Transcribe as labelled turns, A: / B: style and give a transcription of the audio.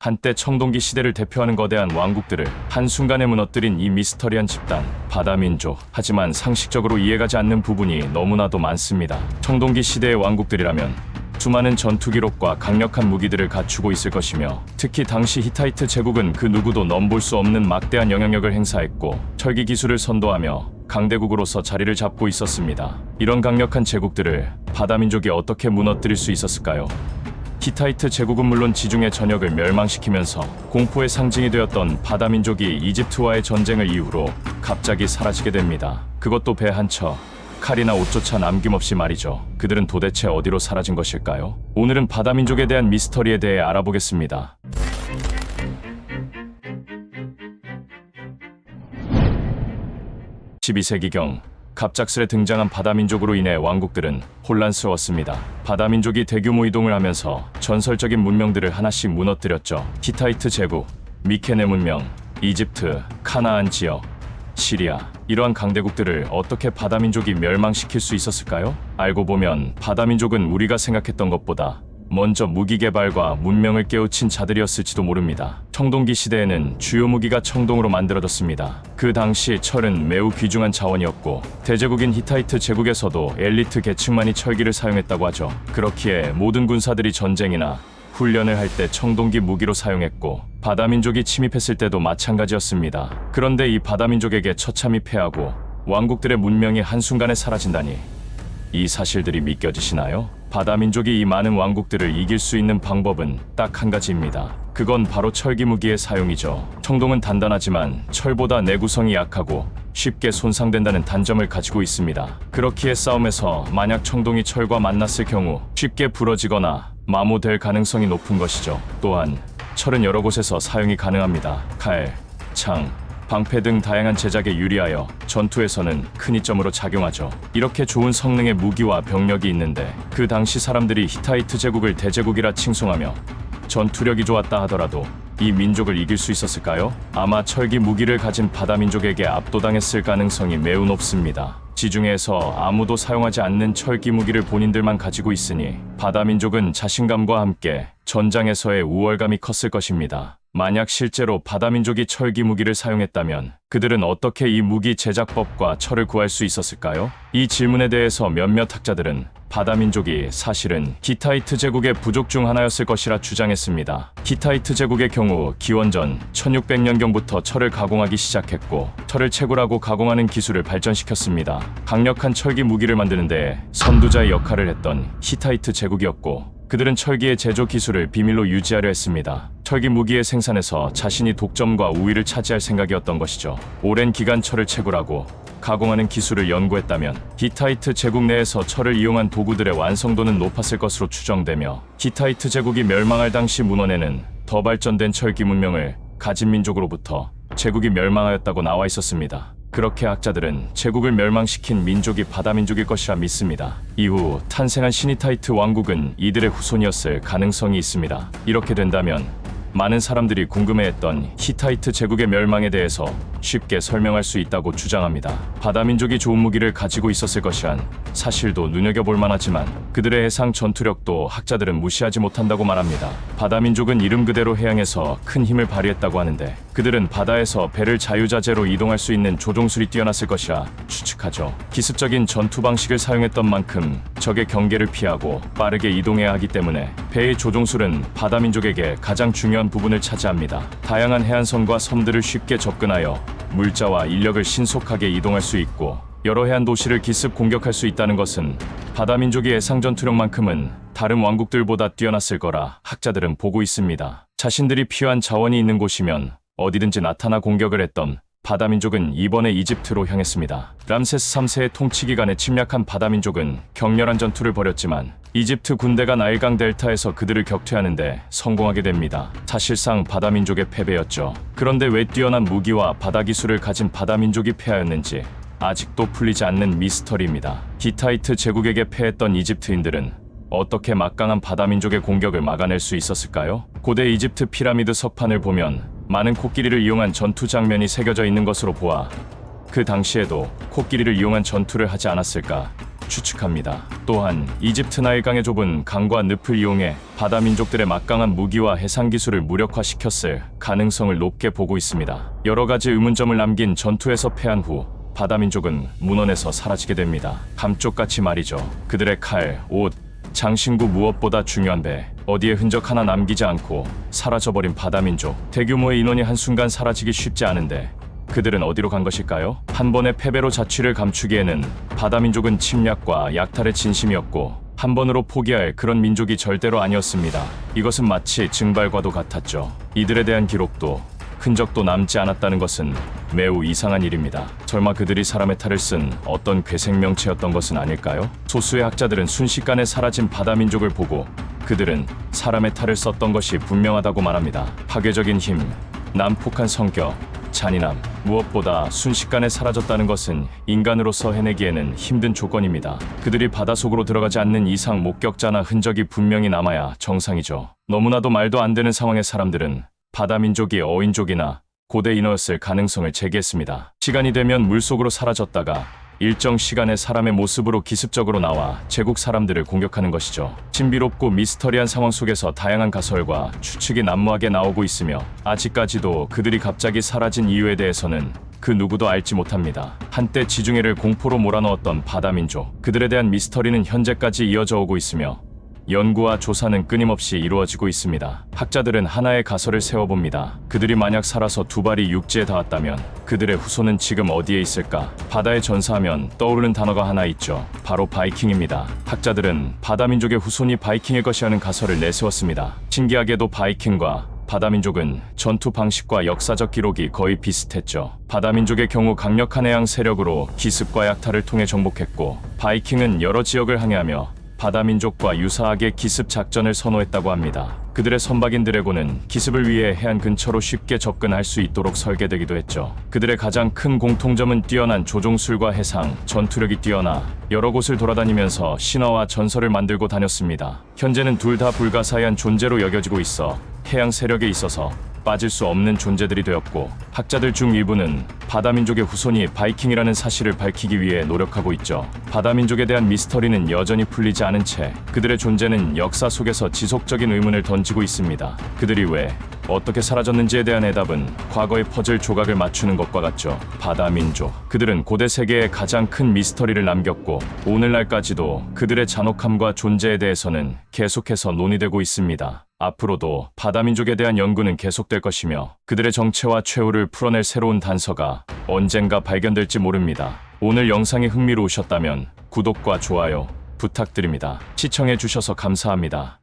A: 한때 청동기 시대를 대표하는 거대한 왕국들을 한순간에 무너뜨린 이 미스터리한 집단, 바다민족. 하지만 상식적으로 이해가지 않는 부분이 너무나도 많습니다. 청동기 시대의 왕국들이라면 수많은 전투 기록과 강력한 무기들을 갖추고 있을 것이며, 특히 당시 히타이트 제국은 그 누구도 넘볼 수 없는 막대한 영향력을 행사했고 철기 기술을 선도하며 강대국으로서 자리를 잡고 있었습니다. 이런 강력한 제국들을 바다민족이 어떻게 무너뜨릴 수 있었을까요? 히타이트 제국은 물론 지중해 전역을 멸망시키면서 공포의 상징이 되었던 바다민족이 이집트와의 전쟁을 이후로 갑자기 사라지게 됩니다. 그것도 배 한 척, 칼이나 옷조차 남김없이 말이죠. 그들은 도대체 어디로 사라진 것일까요? 오늘은 바다민족에 대한 미스터리에 대해 알아보겠습니다. (12세기경) 갑작스레 등장한 바다민족으로 인해 왕국들은 혼란스러웠습니다. 바다민족이 대규모 이동을 하면서 전설적인 문명들을 하나씩 무너뜨렸죠. 히타이트 제국, 미케네 문명, 이집트, 카나안 지역, 시리아. 이러한 강대국들을 어떻게 바다민족이 멸망시킬 수 있었을까요? 알고 보면 바다민족은 우리가 생각했던 것보다 먼저 무기 개발과 문명을 깨우친 자들이었을지도 모릅니다. 청동기 시대에는 주요 무기가 청동으로 만들어졌습니다. 그 당시 철은 매우 귀중한 자원이었고 대제국인 히타이트 제국에서도 엘리트 계층만이 철기를 사용했다고 하죠. 그렇기에 모든 군사들이 전쟁이나 훈련을 할 때 청동기 무기로 사용했고 바다민족이 침입했을 때도 마찬가지였습니다. 그런데 이 바다민족에게 처참히 패하고 왕국들의 문명이 한순간에 사라진다니, 이 사실들이 믿겨지시나요? 바다민족이 이 많은 왕국들을 이길 수 있는 방법은 딱 한 가지입니다. 그건 바로 철기 무기의 사용이죠. 청동은 단단하지만 철보다 내구성이 약하고 쉽게 손상된다는 단점을 가지고 있습니다. 그렇기에 싸움에서 만약 청동이 철과 만났을 경우 쉽게 부러지거나 마모될 가능성이 높은 것이죠. 또한 철은 여러 곳에서 사용이 가능합니다. 칼, 창, 방패 등 다양한 제작에 유리하여 전투에서는 큰 이점으로 작용하죠. 이렇게 좋은 성능의 무기와 병력이 있는데 그 당시 사람들이 히타이트 제국을 대제국이라 칭송하며 전투력이 좋았다 하더라도 이 민족을 이길 수 있었을까요? 아마 철기 무기를 가진 바다민족에게 압도당했을 가능성이 매우 높습니다. 지중해에서 아무도 사용하지 않는 철기 무기를 본인들만 가지고 있으니 바다민족은 자신감과 함께 전장에서의 우월감이 컸을 것입니다. 만약 실제로 바다민족이 철기 무기를 사용했다면 그들은 어떻게 이 무기 제작법과 철을 구할 수 있었을까요? 이 질문에 대해서 몇몇 학자들은 바다민족이 사실은 히타이트 제국의 부족 중 하나였을 것이라 주장했습니다. 히타이트 제국의 경우 기원전 1600년경부터 철을 가공하기 시작했고 철을 채굴하고 가공하는 기술을 발전시켰습니다. 강력한 철기 무기를 만드는 데 선두자의 역할을 했던 히타이트 제국이었고 그들은 철기의 제조 기술을 비밀로 유지하려 했습니다. 철기 무기의 생산에서 자신이 독점과 우위를 차지할 생각이었던 것이죠. 오랜 기간 철을 채굴하고 가공하는 기술을 연구했다면 히타이트 제국 내에서 철을 이용한 도구들의 완성도는 높았을 것으로 추정되며 히타이트 제국이 멸망할 당시 문헌에는 더 발전된 철기 문명을 가진 민족으로부터 제국이 멸망하였다고 나와 있었습니다. 그렇게 학자들은 제국을 멸망시킨 민족이 바다민족일 것이라 믿습니다. 이후 탄생한 신히타이트 왕국은 이들의 후손이었을 가능성이 있습니다. 이렇게 된다면 많은 사람들이 궁금해했던 히타이트 제국의 멸망에 대해서 쉽게 설명할 수 있다고 주장합니다. 바다민족이 좋은 무기를 가지고 있었을 것이란 사실도 눈여겨볼 만하지만 그들의 해상 전투력도 학자들은 무시하지 못한다고 말합니다. 바다민족은 이름 그대로 해양에서 큰 힘을 발휘했다고 하는데 그들은 바다에서 배를 자유자재로 이동할 수 있는 조종술이 뛰어났을 것이라 추측하죠. 기습적인 전투 방식을 사용했던 만큼 적의 경계를 피하고 빠르게 이동해야 하기 때문에 배의 조종술은 바다민족에게 가장 중요한 부분을 차지합니다. 다양한 해안선과 섬들을 쉽게 접근하여 물자와 인력을 신속하게 이동할 수 있고 여러 해안 도시를 기습 공격할 수 있다는 것은 바다민족이 해상 전투력만큼은 다른 왕국들보다 뛰어났을 거라 학자들은 보고 있습니다. 자신들이 필요한 자원이 있는 곳이면 어디든지 나타나 공격을 했던 바다민족은 이번에 이집트로 향했습니다. 람세스 3세의 통치 기간에 침략한 바다민족은 격렬한 전투를 벌였지만 이집트 군대가 나일강 델타에서 그들을 격퇴하는데 성공하게 됩니다. 사실상 바다민족의 패배였죠. 그런데 왜 뛰어난 무기와 바다 기술을 가진 바다민족이 패하였는지 아직도 풀리지 않는 미스터리입니다. 히타이트 제국에게 패했던 이집트인들은 어떻게 막강한 바다민족의 공격을 막아낼 수 있었을까요? 고대 이집트 피라미드 석판을 보면 많은 코끼리를 이용한 전투 장면이 새겨져 있는 것으로 보아 그 당시에도 코끼리를 이용한 전투를 하지 않았을까 추측합니다. 또한 이집트 나일강의 좁은 강과 늪을 이용해 바다 민족들의 막강한 무기와 해상 기술을 무력화시켰을 가능성을 높게 보고 있습니다. 여러 가지 의문점을 남긴 전투에서 패한 후 바다 민족은 문헌에서 사라지게 됩니다. 감쪽같이 말이죠. 그들의 칼, 옷, 장신구 무엇보다 중요한 배, 어디에 흔적 하나 남기지 않고 사라져버린 바다 민족. 대규모의 인원이 한순간 사라지기 쉽지 않은데 그들은 어디로 간 것일까요? 한 번의 패배로 자취를 감추기에는 바다 민족은 침략과 약탈의 진심이었고 한 번으로 포기할 그런 민족이 절대로 아니었습니다. 이것은 마치 증발과도 같았죠. 이들에 대한 기록도 흔적도 남지 않았다는 것은 매우 이상한 일입니다. 설마 그들이 사람의 탈을 쓴 어떤 괴생명체였던 것은 아닐까요? 소수의 학자들은 순식간에 사라진 바다 민족을 보고 그들은 사람의 탈을 썼던 것이 분명하다고 말합니다. 파괴적인 힘, 난폭한 성격, 잔인함, 무엇보다 순식간에 사라졌다는 것은 인간으로서 해내기에는 힘든 조건입니다. 그들이 바닷속으로 들어가지 않는 이상 목격자나 흔적이 분명히 남아야 정상이죠. 너무나도 말도 안 되는 상황의 사람들은 바다 민족이 어인족이나 고대 인어였을 가능성을 제기했습니다. 시간이 되면 물속으로 사라졌다가 일정 시간의 사람의 모습으로 기습적으로 나와 제국 사람들을 공격하는 것이죠. 신비롭고 미스터리한 상황 속에서 다양한 가설과 추측이 난무하게 나오고 있으며 아직까지도 그들이 갑자기 사라진 이유에 대해서는 그 누구도 알지 못합니다. 한때 지중해를 공포로 몰아넣었던 바다 민족, 그들에 대한 미스터리는 현재까지 이어져 오고 있으며 연구와 조사는 끊임없이 이루어지고 있습니다. 학자들은 하나의 가설을 세워봅니다. 그들이 만약 살아서 두 발이 육지에 닿았다면 그들의 후손은 지금 어디에 있을까? 바다에 전사하면 떠오르는 단어가 하나 있죠. 바로 바이킹입니다. 학자들은 바다 민족의 후손이 바이킹일 것이라는 가설을 내세웠습니다. 신기하게도 바이킹과 바다민족은 전투 방식과 역사적 기록이 거의 비슷했죠. 바다민족의 경우 강력한 해양 세력으로 기습과 약탈을 통해 정복했고, 바이킹은 여러 지역을 항해하며 바다민족과 유사하게 기습 작전을 선호했다고 합니다. 그들의 선박인 드래곤은 기습을 위해 해안 근처로 쉽게 접근할 수 있도록 설계되기도 했죠. 그들의 가장 큰 공통점은 뛰어난 조종술과 해상, 전투력이 뛰어나 여러 곳을 돌아다니면서 신화와 전설을 만들고 다녔습니다. 현재는 둘 다 불가사의한 존재로 여겨지고 있어 해양 세력에 있어서 빠질 수 없는 존재들이 되었고, 학자들 중 일부는 바다민족의 후손이 바이킹이라는 사실을 밝히기 위해 노력하고 있죠. 바다민족에 대한 미스터리는 여전히 풀리지 않은 채 그들의 존재는 역사 속에서 지속적인 의문을 던지고 있습니다. 그들이 왜, 어떻게 사라졌는지에 대한 해답은 과거의 퍼즐 조각을 맞추는 것과 같죠. 바다민족, 그들은 고대 세계에 가장 큰 미스터리를 남겼고 오늘날까지도 그들의 잔혹함과 존재에 대해서는 계속해서 논의되고 있습니다. 앞으로도 바다민족에 대한 연구는 계속될 것이며 그들의 정체와 최후를 풀어낼 새로운 단서가 언젠가 발견될지 모릅니다. 오늘 영상이 흥미로우셨다면 구독과 좋아요 부탁드립니다. 시청해주셔서 감사합니다.